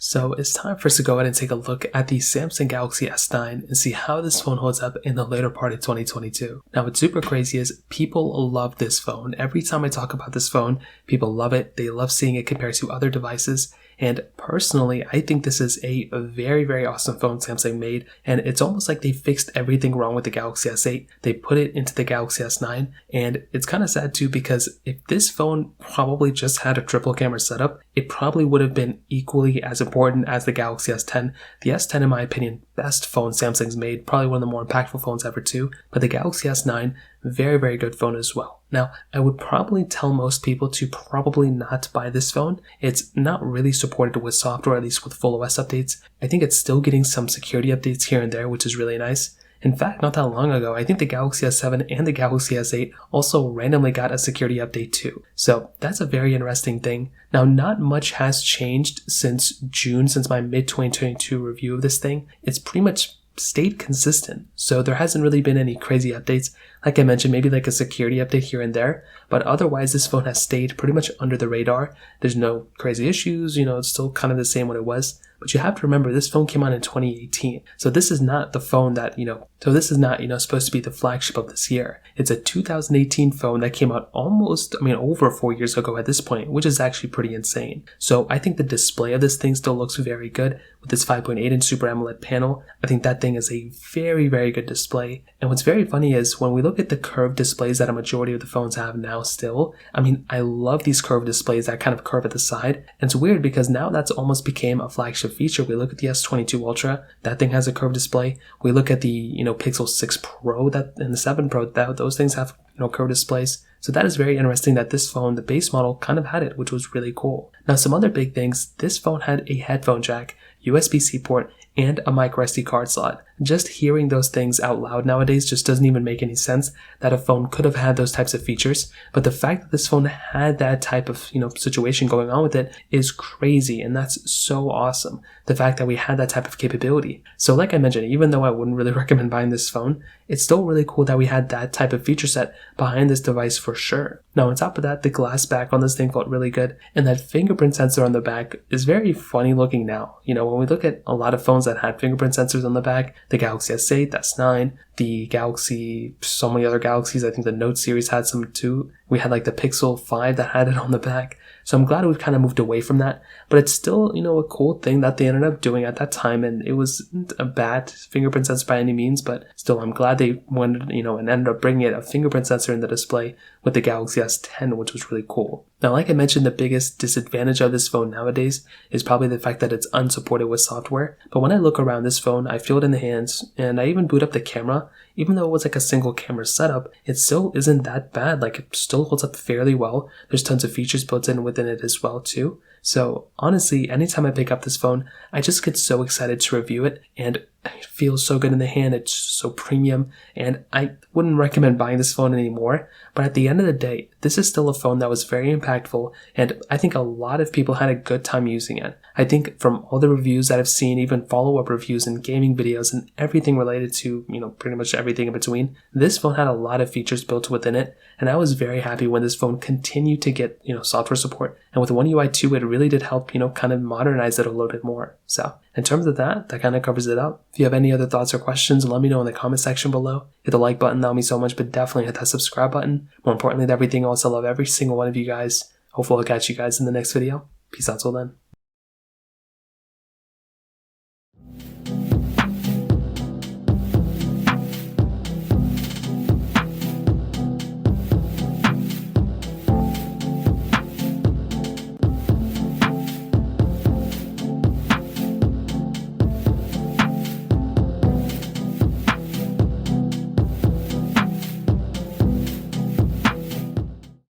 So it's time for us to go ahead and take a look at the Samsung Galaxy S9 and see how this phone holds up in the later part of 2022. Now what's super crazy is people love this phone. Every time I talk about this phone, people love it. They love seeing it compared to other devices. And personally, I think this is a very, very awesome phone Samsung made. And it's almost like they fixed everything wrong with the Galaxy S8. They put it into the Galaxy S9. And it's kind of sad too, because if this phone probably just had a triple camera setup, it probably would have been equally as important as the Galaxy S10. The S10, in my opinion, best phone Samsung's made. Probably one of the more impactful phones ever too. But the Galaxy S9, very, very good phone as well. Now, I would probably tell most people to probably not buy this phone. It's not really supported with software, at least with full OS updates. I think it's still getting some security updates here and there, which is really nice. In fact, not that long ago, I think the Galaxy S7 and the Galaxy S8 also randomly got a security update too. So that's a very interesting thing. Now, not much has changed since June, since my mid-2022 review of this thing. It's pretty much stayed consistent. So there hasn't really been any crazy updates. Like I mentioned, maybe like a security update here and there, but otherwise this phone has stayed pretty much under the radar. There's no crazy issues, it's still kind of the same what it was. But you have to remember, this phone came out in 2018. So this is not the phone that, supposed to be the flagship of this year. It's a 2018 phone that came out over 4 years ago at this point, which is actually pretty insane. So I think the display of this thing still looks very good with this 5.8-inch Super AMOLED panel. I think that thing is a very, very good display. And what's very funny is when we look at the curved displays that a majority of the phones have now still, I love these curved displays that kind of curve at the side. And it's weird because now that's almost became a flagship feature. We look at the S22 Ultra, that thing has a curved display. We look at the Pixel 6 Pro and the 7 Pro, those things have curved displays. So that is very interesting that this phone, the base model, kind of had it, which was really cool. Now some other big things, this phone had a headphone jack, USB-C port, and a micro SD card slot. Just hearing those things out loud nowadays just doesn't even make any sense that a phone could have had those types of features. But the fact that this phone had that type of, situation going on with it is crazy. And that's so awesome. The fact that we had that type of capability. So like I mentioned, even though I wouldn't really recommend buying this phone, it's still really cool that we had that type of feature set behind this device for sure. Now on top of that, the glass back on this thing felt really good. And that fingerprint sensor on the back is very funny looking now. When we look at a lot of phones that had fingerprint sensors on the back, the Galaxy S8, S9, the Galaxy, so many other Galaxies, I think the Note series had some too. We had like the Pixel 5 that had it on the back. So I'm glad we've kind of moved away from that, but it's still, a cool thing that they ended up doing at that time. And it wasn't a bad fingerprint sensor by any means, but still I'm glad they wanted, and ended up bringing a fingerprint sensor in the display with the Galaxy S10, which was really cool. Now, like I mentioned, the biggest disadvantage of this phone nowadays is probably the fact that it's unsupported with software. But when I look around this phone, I feel it in the hands, and I even boot up the camera. Even though it was like a single camera setup, it still isn't that bad. Like, it still holds up fairly well. There's tons of features built in within it as well too. So honestly, anytime I pick up this phone, I just get so excited to review it, and it feels so good in the hand. It's so premium, and I wouldn't recommend buying this phone anymore. But at the end of the day, this is still a phone that was very impactful, and I think a lot of people had a good time using it. I think from all the reviews that I've seen, even follow-up reviews and gaming videos and everything related to, pretty much everything in between, this phone had a lot of features built within it, and I was very happy when this phone continued to get, software support. And with One UI 2, it really did help, kind of modernize it a little bit more. So in terms of that kind of covers it up. If you have any other thoughts or questions, let me know in the comment section below. Hit the like button, that would mean so much, but definitely hit that subscribe button. More importantly than everything else, I love every single one of you guys. Hopefully I'll catch you guys in the next video. Peace out till then.